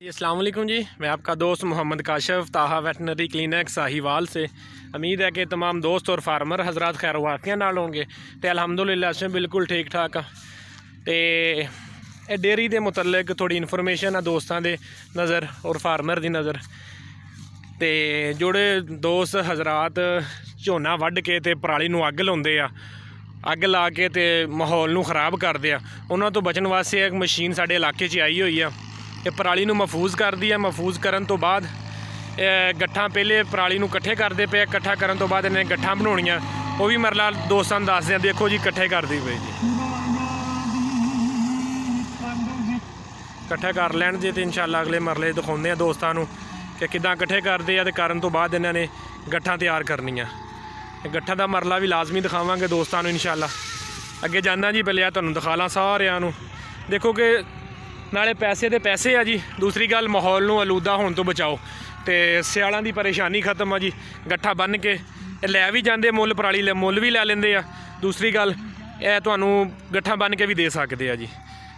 अस्सलाम वालेकुम जी। मैं आपका दोस्त मोहम्मद काशिफ ताहा वेटनरी क्लिनिक साहिवाल से। उम्मीद है कि तमाम दोस्त और फार्मर हजरात खैर वाफिया नाल होंगे तो अल्हम्दुलिल्लाह असें बिल्कुल ठीक ठाक हाँ। तो डेयरी के मुतलक थोड़ी इन्फॉर्मेशन है दोस्तों के नज़र और फार्मर की नज़र। तो जोड़े दोस्त हजरात झोना वढ़ के ते पराली नूं अग लाउंदे आ, अग ला के ते माहौल नूं खराब करदे आ, उन्हां तो बचण वास्ते एक मशीन साडे इलाके 'च आई हुई है। ये पराली नूं महफूज करदी है। महफूज करन तो बाद गट्ठां पहले पराली नूं कट्ठे करदे पे, कट्ठा करन तो बाद इन्हें गट्ठां बनाउणियां वो भी मरला दोस्तां नूं दसदे आ। देखो जी कट्ठे करदी पई जी, कट्ठे कर लैण जे ते इंशाअल्लाह अगले मरले दिखाउंदे आ दोस्तां नूं कि किदां कट्ठे करदे आ ते करन तो बाद इन्हां ने गट्ठां तैयार करनियां। गट्ठां दा मरला भी लाजमी दिखावांगे दोस्तां नूं इंशाअल्लाह। अगे जाना जी, पहले तुहानूं दिखा ला सारिआं नूं। देखो कि नाले पैसे दे पैसे आ जी, दूसरी गल माहौल नूं आलूदा होण तो बचाओ ते सियालां दी परेशानी खत्म आ जी। गट्ठा बन के लै भी जांदे, मुੱਲ पराली मुੱਲ भी लै लैंदे आ। दूसरी गल तुहानूं गट्ठा बन के भी दे सकदे आ जी।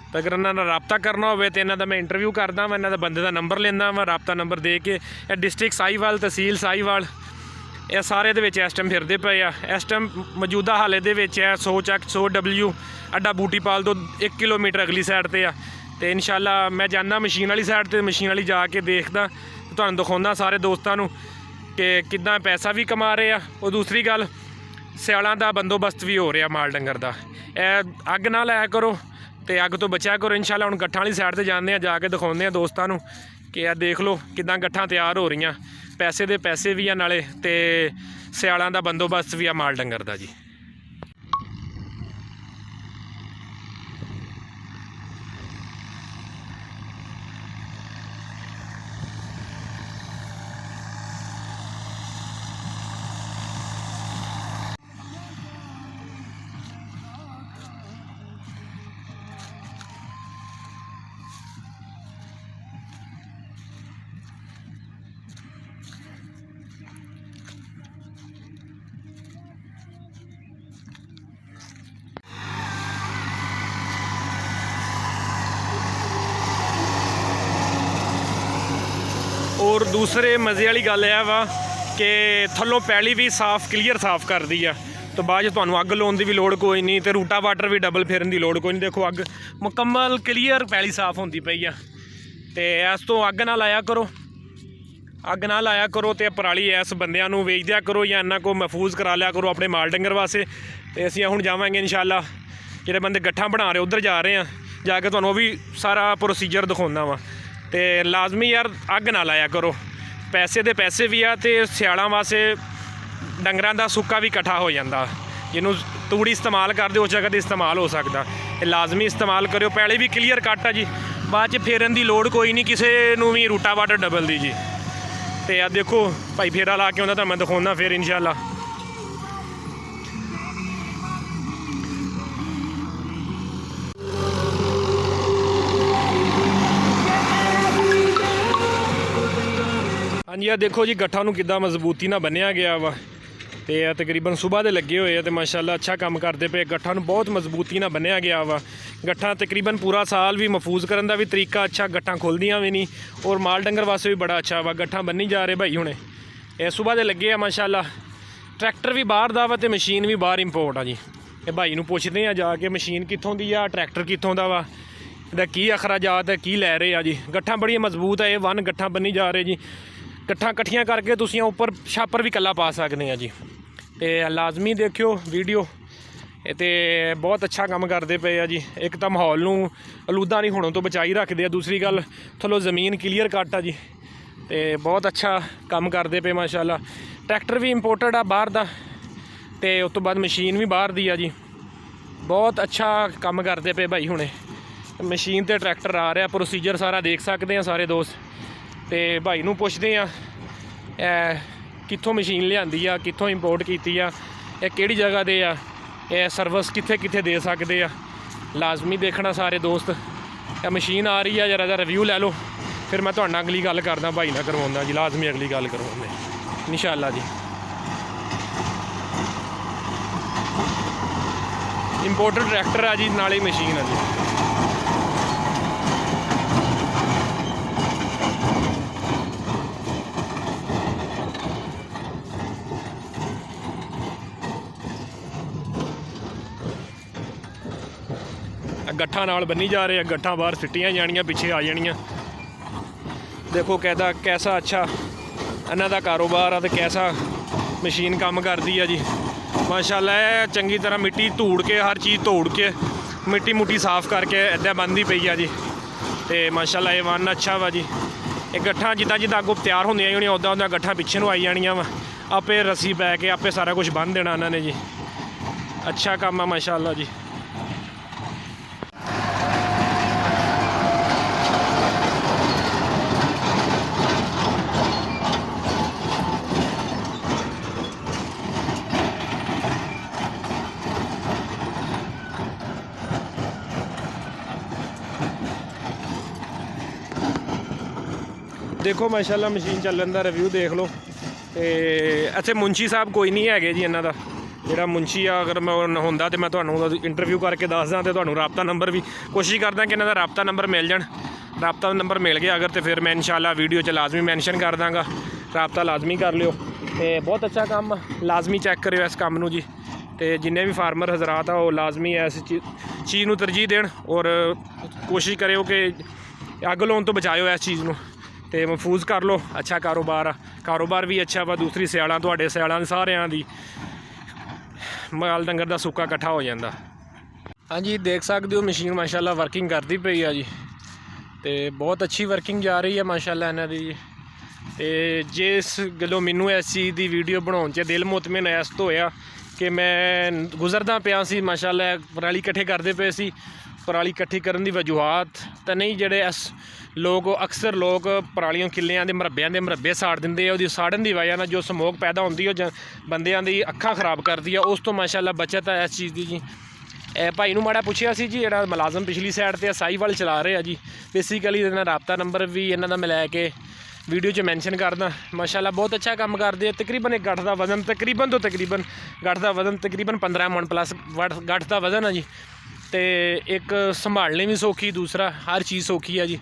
तो अगर इन्हां नाल राबता करना होवे तो इन्हां दा मैं इंटरव्यू करदा वां, इन्हां दा बंदे दा नंबर लैंदा वां, राबता नंबर दे के डिस्ट्रिक्ट साहिवाल तहसील साहिवाल ये सारे दे विच इस टाइम फिरदे पे आ। इस टाइम मौजूदा हाले दे विच 100 ਚੱਕ 100W अड्डा बूटीपाल तो 1 किलोमीटर अगली साइड ते आ। तो इंशाअल्लाह मैं जाना मशीन वाली साइड ते, मशीन वाली जाके देखदा तुहानूं दिखाउंदा सारे दोस्तां नूं कि किद्दां पैसा भी कमा रहे आ और दूसरी गल सियालां दा बंदोबस्त भी हो रहा माल डंगर दा। अग ना लाया करो तो अग तो बचा करो। इंशाअल्लाह हुण गट्ठां वाली साइड ते जांदे आ, जाके दिखाउंदे आ दोस्तां नूं कि देख लो किद्दां गट्ठां तैयार हो रही। पैसे दे पैसे भी आ नाले ते सियालां दा बंदोबस्त भी आ माल डंगर दा जी। और दूसरे मज़े वाली गल यह वा कि थल्लों पैली भी साफ क्लीयर साफ कर दी है तो बाद तुहानूं अग लाउण दी भी लोड़ कोई नहीं, तो रूटा वाटर भी डबल फेरन की लोड़ कोई नहीं। देखो अग मुकम्मल क्लीयर पैली साफ होंदी पई आ। तो इस तो अग ना लाया करो, अग ना लाया करो तो पराली इस बंदियां नूं वेच दिया करो या इन्हां को महफूज करा लिया करो अपने माल डंगर वास्ते। तो असीं हुण जावांगे इंशाअल्लाह, जिहड़े बंदे गट्ठां बना रहे उधर जा रहे हैं, जाके तुहानूं भी सारा प्रोसीजर दिखाउंदा वां। तो लाजमी यार अग ना लाया करो, पैसे दे पैसे भी आ ते सियालां वास्ते डंगरां दा सुक्का भी इकट्ठा हो जाता, जिन्हों तूड़ी इस्तेमाल करदे उस जगह ते इस्तेमाल हो सकता। लाजमी इस्तेमाल करो, पैली भी क्लीयर कट आ जी, बाद च फेरन की लोड़ कोई नहीं किसी नूं भी रूटा वाटर डबल दी जी। तो आ देखो भाई फेरा ला के आउंदा तां मैं दिखाउंदा फिर इंशाअल्लाह। हाँ जी, देखो जी गट्ठा नूं किद्दां मजबूती नाल बन्निया गया वा। तो तकरीबन सुबह दे लगे हुए हैं तो माशाअल्लाह अच्छा काम करते पे। गट्ठा नूं बहुत मजबूती नाल बन्निया गया वा। गट्ठा तकरीबन पूरा साल भी महफूज करन दा भी तरीका अच्छा, गट्ठा खुलदियां भी नहीं और माल डंगर वास्ते भी बड़ा अच्छा वा। गट्ठा बन्नी जा रहे भाई हुणे, सुबह दे लगे आ माशाअल्लाह। ट्रैक्टर भी बाहर दा वा ते मशीन भी बाहर इंपोर्ट आ जी। ये भाई नूं पुछदे आ जाके मशीन कित्थों दी आ, ट्रैक्टर कित्थों दा वा, इहदा की अखराजात है, की लै रहे आ जी। गट्ठा बड़ियां मजबूत है, A1 गट्ठा बन्नी जा रहे जी। गट्ठां कट्ठियां करके तुसीं उपर छापर भी कला पा सकते हैं जी। तो लाजमी देखियो वीडियो, तो बहुत अच्छा काम करते पे आ जी। एक तो माहौल नूं आलूदा नहीं होने तो बचाई रखते हैं, दूसरी गल थल्लों ज़मीन क्लीयर कट आ जी। तो बहुत अच्छा काम करते पे माशाअल्लाह। ट्रैक्टर भी इंपोर्टेड आ बाहर दा, तो उस तो बाद मशीन भी बाहर दी आ जी। बहुत अच्छा काम करते पे भाई हुणे। मशीन ते ट्रैक्टर आ रहा, प्रोसीजर सारा देख सकते हैं सारे दोस्त। तो भाई नूं पुछदे आ कित्थों मशीन लिआंदी आ, कित्थों इंपोर्ट कीती आ, किहड़ी जगह दे आ, सर्विस कित्थे कित्थे दे सकदे आ। लाजमी देखना सारे दोस्त। मशीन आ रही है जरा दा रिव्यू लै लो, फिर मैं तुहाडे नाल अगली गल करदा, भाई नाल करवाउंदा जी। लाजमी अगली गल करवाउंदे इंशाअल्लाह जी। इंपोर्टेड ट्रैक्टर आ जी, नाले मशीन आ जी। ਗੱਠਾਂ ਨਾਲ ਬੰਨੀ ਜਾ ਰਹੇ ਆ, ਗੱਠਾਂ ਬਾਹਰ ਸਿੱਟੀਆਂ ਜਾਣੀਆਂ, ਪਿੱਛੇ ਆ ਜਾਣੀਆਂ। ਦੇਖੋ ਕੈਸਾ ਅੱਛਾ ਇਹਨਾਂ ਦਾ ਕਾਰੋਬਾਰ ਆ ਤੇ ਕੈਸਾ ਮਸ਼ੀਨ ਕੰਮ ਕਰਦੀ ਆ ਜੀ। ਮਾਸ਼ਾਅੱਲਾ ਇਹ ਚੰਗੀ ਤਰ੍ਹਾਂ ਮਿੱਟੀ ਧੂੜ ਕੇ, ਹਰ ਚੀਜ਼ ਧੂੜ ਕੇ, ਮਿੱਟੀ ਮੁੱਟੀ ਸਾਫ਼ ਕਰਕੇ ਇੱਦਾਂ ਬੰਨ੍ਹਦੀ ਪਈ ਆ ਜੀ। ਤੇ ਮਾਸ਼ਾਅੱਲਾ ਇਹ ਵਨ ਅੱਛਾ ਵਾ ਜੀ। ਇਹ ਗੱਠਾਂ ਜਿੱਦਾਂ ਅੱਗੋਂ ਤਿਆਰ ਹੁੰਦੀਆਂ ਹੀ ਹੋਣੀਆਂ, ਉੱਦਾਂ ਗੱਠਾਂ ਪਿੱਛੇ ਨੂੰ ਆਈ ਜਾਣੀਆਂ ਵਾ। ਆਪੇ ਰੱਸੀ ਪੈ ਕੇ ਆਪੇ ਸਾਰਾ ਕੁਝ ਬੰਨ੍ਹ ਦੇਣਾ ਇਹਨਾਂ ਨੇ ਜੀ। ਅੱਛਾ ਕੰਮ ਆ ਮਾਸ਼ਾਅੱਲਾ ਜੀ। देखो माशाल्लाह मशीन चलन का रिव्यू देख लो। तो इत्थे मुंशी साहब कोई नहीं है जी, इन्हों का जोड़ा मुंशी आ, अगर मैं होंदा तो मैं तुहानूं इंटरव्यू करके दसदा तो तुहानूं राबता नंबर भी कोशिश करदा कि इन्हों का राबता नंबर मिल जाए। राबता नंबर मिल गया अगर, तो फिर मैं इंशाल्लाह वीडियो च लाजमी मैंशन कर दाँगा। राबता लाजमी कर लियो। तो बहुत अच्छा काम, लाजमी चैक करियो इस काम नूं जी। तो जिन्ने भी फार्मर हजरात आ वो लाजमी इस चीज़ नूं तरजीह देण और कोशिश करियो कि अग लाउण तो बचाओ इस चीज़ नूं। तो महफूज कर लो। अच्छा कारोबार आ, कारोबार भी अच्छा वा। दूसरी सियालां तुहाडे सियालां सारियां दी माल डंगर दा सुक्का इकट्ठा हो जाता। हाँ जी देख सकते हो मशीन माशाल्लाह वर्किंग करती पई है जी। तो बहुत अच्छी वर्किंग जा रही है माशाल्लाह इन्हां दी जी। तो जिस गल्लों मैनू इस चीज़ की वीडियो बनाने च दिल मुतमिन इस तो होया कि मैं गुजरदा पिया सी माशाल्लाह, पराली इकट्ठे करते पे सी। पराली इकट्ठी करने की वजूहत तो नहीं, जेडे लोग अक्सर लोग परालियों किलियां के मरब्बे साड़ देंगे। वो साड़न की वजह जो समोक पैदा होती है बंदियां दी अखां खराब करती है। उस तो माशाल्लाह बचत है इस चीज़ की जी। भाई नूं माड़ा पुछया सी जी, जेड़ा मुलाजम पिछली साइड ते साहीवाल चला रहे हैं जी। बेसिकली इन्हां राबता नंबर भी इन्हां दा मैं लैके वीडियो च मैंशन करदा। माशाल्लाह बहुत अच्छा काम करते हैं। तकरीबन एक गठ का वजन तकरीबन गठ का वजन तकरीबन 15 मन प्लस गठ का वजन है जी। तो एक संभालने भी सौखी, दूसरा हर चीज़ सौखी है जी।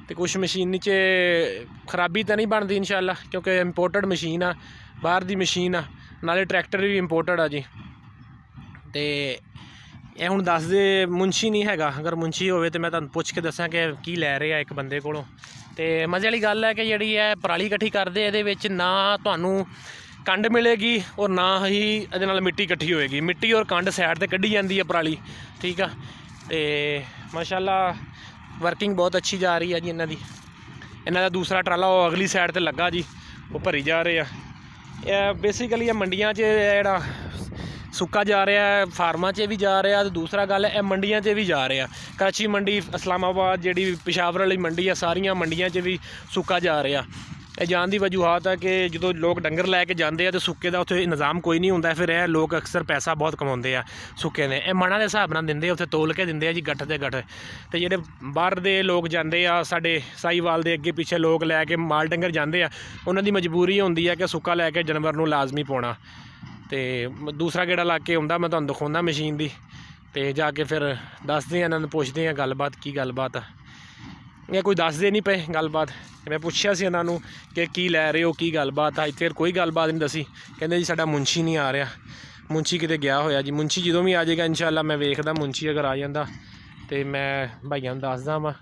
तो कुछ मशीन च खराबी तो नहीं बनती इंशाल्लाह, क्योंकि इंपोर्टेड मशीन आ, बाहर की मशीन आ, नाले ट्रैक्टर भी इंपोर्टेड आ जी। तो ये हुण दस दे मुंशी नहीं हैगा, अगर मुंशी होवे तो मैं तुहानूं पुछ के दसां कि की लै रहे एक बंदे कोलों। तो मज़े वाली गल है कि जिहड़ी है पराली इकट्ठी करदे, इहदे विच ना तुहानूं कंड मिलेगी और ना ही इहदे नाल मिट्टी इकट्ठी होएगी। मिट्टी और कंड साइड ते कड्ढी जाती है पराली, ठीक है। तो माशाल्लाह वर्किंग बहुत अच्छी जा रही है जी इन्हां दी। इन्हां दा दूसरा ट्राला वो अगली साइड ते लगा जी, वो भरी जा रहे हैं। बेसिकली ये मंडियां च जेहड़ा सुक्का जा रहा है, फार्मां च भी जा रहा है। तो दूसरा गल है मंडियां च भी जा रहा। कराची मंडी, इस्लामाबाद जिहड़ी पेशावर वाली मंडी है, सारियां मंडियां च भी सुक्का जा रहा। ਇਹ ਜਾਣ ਦੀ ਵਜੂਹਾਤ ਹੈ ਕਿ ਜਦੋਂ ਲੋਕ ਡੰਗਰ ਲੈ ਕੇ ਜਾਂਦੇ ਆ ਤੇ ਸੁੱਕੇ ਦਾ ਉੱਥੇ ਨਿਜ਼ਾਮ ਕੋਈ ਨਹੀਂ ਹੁੰਦਾ। ਫਿਰ ਇਹ ਲੋਕ ਅਕਸਰ ਪੈਸਾ ਬਹੁਤ ਕਮਾਉਂਦੇ ਆ ਸੁੱਕੇ ਨੇ। ਇਹ ਮਣਾਂ ਦੇ ਹਿਸਾਬ ਨਾਲ ਦਿੰਦੇ, ਉੱਥੇ ਤੋਲ ਕੇ ਦਿੰਦੇ ਆ ਜੀ, ਗੱਠ ਤੇ ਗੱਠ। ਤੇ ਜਿਹੜੇ ਬਾਹਰ ਦੇ ਲੋਕ ਜਾਂਦੇ ਆ, ਸਾਡੇ ਸਾਹੀਵਾਲ ਦੇ ਅੱਗੇ ਪਿੱਛੇ ਲੋਕ ਲੈ ਕੇ ਮਾਲ ਡੰਗਰ ਜਾਂਦੇ ਆ, ਉਹਨਾਂ ਦੀ ਮਜਬੂਰੀ ਹੁੰਦੀ ਹੈ ਕਿ ਸੁੱਕਾ ਲੈ ਕੇ ਜਾਨਵਰ ਨੂੰ ਲਾਜ਼ਮੀ ਪਾਉਣਾ। ਤੇ ਦੂਸਰਾ ਗੇੜਾ ਲਾ ਕੇ ਆਉਂਦਾ, ਮੈਂ ਤੁਹਾਨੂੰ ਦਿਖਾਉਂਦਾ ਮਸ਼ੀਨ ਦੀ। ਤੇ ਜਾ ਕੇ ਫਿਰ ਦੱਸਦੇ ਆ ਇਹਨਾਂ ਨੂੰ, ਪੁੱਛਦੇ ਆ ਗੱਲਬਾਤ ਕੀ ਗੱਲਬਾਤ ਆ। ਇਹ ਕੋਈ ਦੱਸਦੇ ਨਹੀਂ ਪਏ ਗੱਲਬਾਤ। मैं पूछा से इन्हों कि की लै रहे हो, की गलबात आ। इतने कोई गलबात नहीं दसी। कहते जी साडा मुंशी नहीं आ रहा, मुंशी किते गया होया जी। मुंशी जो भी आ जाएगा इंशाल्लाह मैं वेखदा, मुंशी अगर आ जाता तो मैं भाईयां नूं दसदा वा।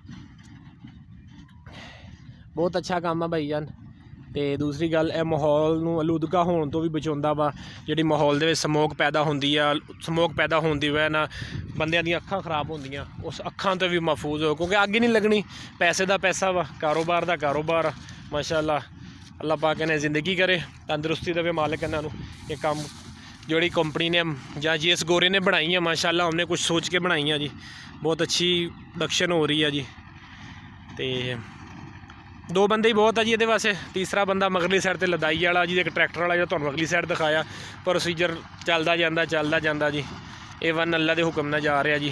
बहुत अच्छा काम है भाईजान। तो दूसरी गल है माहौल नूं आलूदगा होने तो भी बचाउंदा वा। जिहड़ी माहौल दे विच समोक पैदा होंदी आ, समोक पैदा होने दी वजह नाल बंदियां दी अखां खराब होंदियां, उस अखां तो भी महफूज हो, क्योंकि अग ही नहीं लगनी। पैसे दा पैसा वा, कारोबार दा कारोबार आ। माशाल्लाह अल्लाह पाक ने ज़िंदगी करे, तंदुरुस्ती देवे मालिक इन्हां नूं। ये काम जिहड़ी कंपनी ने जां जिस गोरे ने बनाई है माशाल्लाह उन्हें कुछ सोच के बनाई है जी। बहुत अच्छी प्रोडक्शन हो रही है जी। तो दो बंदे ही बहुत है जी ये वास्ते। तीसरा बंदा मगरली साइड ते लदाई वाला जी, एक ट्रैक्टर वाला जो तुहानूं अगली साइड दिखाया। प्रोसीजर चलता जाता जी। ये वन अल्लाह के हुक्म नाल जा रहा जी।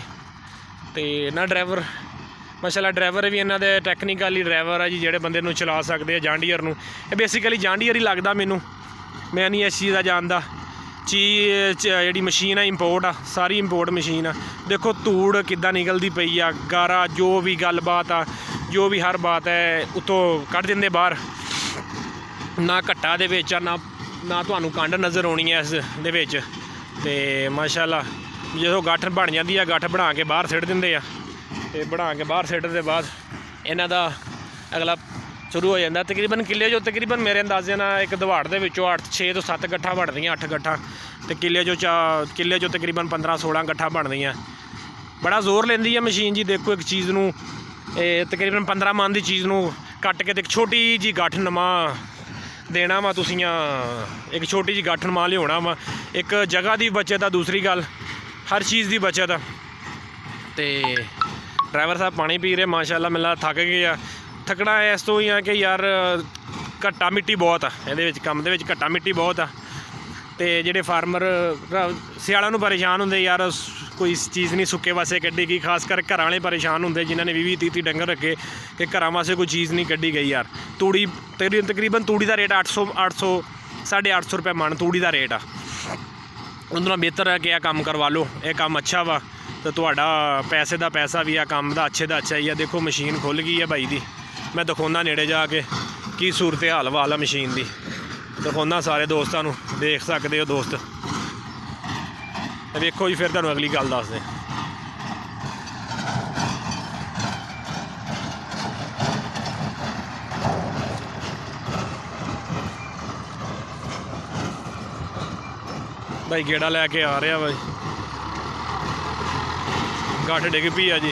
तो ना ड्राइवर माशाल्लाह ड्राइवर भी इन्हां दे टैक्नीकली ड्राइवर है जी, जेहड़े बंदे नूं चला सकते हैं जांडियर नूं। ये बेसिकली जांडियर ही लगता मैनूं, मैं नहीं इस चीज़ का जानता। चीज़ जी मशीन है इंपोर्ट आ, सारी इंपोर्ट मशीन आ। देखो धूड़ किद्दां निकलती पई आ, गारा जो भी गलबात आ, जो भी हर बात है उतों कढ़ देंगे बाहर। ना घट्टा दे विच आ, ना तुहानूं कंड नज़र आउणी है इस दे विच। ते माशाल्लाह जो गठ बन जाती है, गठ बना के बाहर सिट देंगे आ। ਤੇ ਬਣਾ ਕੇ ਬਾਹਰ ਸਿੱਟ ਦੇ ਬਾਅਦ ਇਹਨਾਂ ਦਾ ਅਗਲਾ ਸ਼ੁਰੂ ਹੋ ਜਾਂਦਾ। ਤਕਰੀਬਨ ਕਿੱਲੇ 'ਚੋਂ ਤਕਰੀਬਨ ਮੇਰੇ ਅੰਦਾਜ਼ੇ ਨਾਲ ਇੱਕ ਦਵਾੜ ਦੇ ਵਿੱਚੋਂ 6 ਤੋਂ 7 ਗੱਠਾਂ ਬਣਦੀਆਂ, 8 ਗੱਠਾਂ, ਤੇ ਕਿੱਲੇ 'ਚੋਂ ਤਕਰੀਬਨ 15-16 ਗੱਠਾਂ ਬਣਦੀਆਂ। ਬੜਾ ਜ਼ੋਰ ਲੈਂਦੀ ਹੈ ਮਸ਼ੀਨ ਜੀ। ਦੇਖੋ ਇੱਕ ਚੀਜ਼ ਨੂੰ ਇਹ ਤਕਰੀਬਨ 15 ਮਣ ਦੀ ਚੀਜ਼ ਨੂੰ ਕੱਟ ਕੇ ਤੇ ਇੱਕ ਛੋਟੀ ਜੀ ਗੱਠ ਨਮਾ ਦੇਣਾ ਵਾ ਤੁਸੀਂ, ਇੱਕ ਛੋਟੀ ਜੀ ਗੱਠ ਨਮਾ ਲਿਆਉਣਾ ਵਾ। ਇੱਕ ਜਗ੍ਹਾ ਦੀ ਬਚਤ ਆ, ਦੂਸਰੀ ਗੱਲ ਹਰ ਚੀਜ਼ ਦੀ ਬਚਤ ਆ। ਤੇ ਡਰਾਈਵਰ ਸਾਹਿਬ ਪਾਣੀ ਪੀ ਰਹੇ ਮਾਸ਼ਾਅੱਲਾ, ਮੈਨੂੰ ਲੱਗਦਾ ਥੱਕ ਗਏ ਆ। ਥੱਕਣਾ ਇਸ ਤੋਂ ਹੀ ਆ ਕਿ ਯਾਰ ਘੱਟਾ ਮਿੱਟੀ ਬਹੁਤ ਆ ਇਹਦੇ ਵਿੱਚ, ਕੰਮ ਦੇ ਵਿੱਚ ਘੱਟਾ ਮਿੱਟੀ ਬਹੁਤ ਆ। ਤੇ ਜਿਹੜੇ ਫਾਰਮਰ ਸਿਆਲਾਂ ਨੂੰ ਪਰੇਸ਼ਾਨ ਹੁੰਦੇ ਯਾਰ, ਕੋਈ ਚੀਜ਼ ਨਹੀਂ ਸੁੱਕੇ ਵਾਸਤੇ ਕੱਢੀ ਗਈ, ਖਾਸ ਕਰ ਘਰਾਂ ਵਾਲੇ ਪਰੇਸ਼ਾਨ ਹੁੰਦੇ ਜਿਨ੍ਹਾਂ ਨੇ 20-30 ਡੰਗਰ ਰੱਖੇ ਕਿ ਘਰਾਂ ਵਾਸਤੇ ਕੋਈ ਚੀਜ਼ ਨਹੀਂ ਕੱਢੀ ਗਈ ਯਾਰ। ਤੂੜੀ ਤਕਰੀਬਨ ਤੂੜੀ ਦਾ ਰੇਟ 800 850 ਰੁਪਏ ਮਣ ਤੂੜੀ ਦਾ ਰੇਟ ਆ। ਉਹਨਾਂ ਨੂੰ ਬਿਹਤਰ ਹੈ ਕਿ ਇਹ ਕੰਮ ਕਰਵਾ ਲਓ, ਇਹ ਕੰਮ ਅੱਛਾ ਵਾ ਤੇ ਤੁਹਾਡਾ ਪੈਸੇ ਦਾ ਪੈਸਾ ਵੀ ਆ, ਕੰਮ ਦਾ ਅੱਛੇ ਦਾ ਅੱਛਾ ਹੀ ਆ। ਦੇਖੋ ਮਸ਼ੀਨ ਖੁੱਲ੍ਹ ਗਈ ਹੈ ਬਾਈ ਦੀ, ਮੈਂ ਦਿਖਾਉਂਦਾ ਨੇੜੇ ਜਾ ਕੇ ਕੀ ਸੂਰਤ ਹਾਲ ਵਾਲ ਆ ਮਸ਼ੀਨ ਦੀ, ਦਿਖਾਉਂਦਾ ਸਾਰੇ ਦੋਸਤਾਂ ਨੂੰ, ਦੇਖ ਸਕਦੇ ਹੋ ਦੋਸਤ। ਵੇਖੋ ਜੀ ਫਿਰ ਤੁਹਾਨੂੰ ਅਗਲੀ ਗੱਲ ਦੱਸਦੇ। ਭਾਈ ਗੇੜਾ ਲੈ ਕੇ ਆ ਰਿਹਾ ਬਾਈ, ਗੱਠ ਡਿੱਗ ਪਈ ਆ ਜੀ।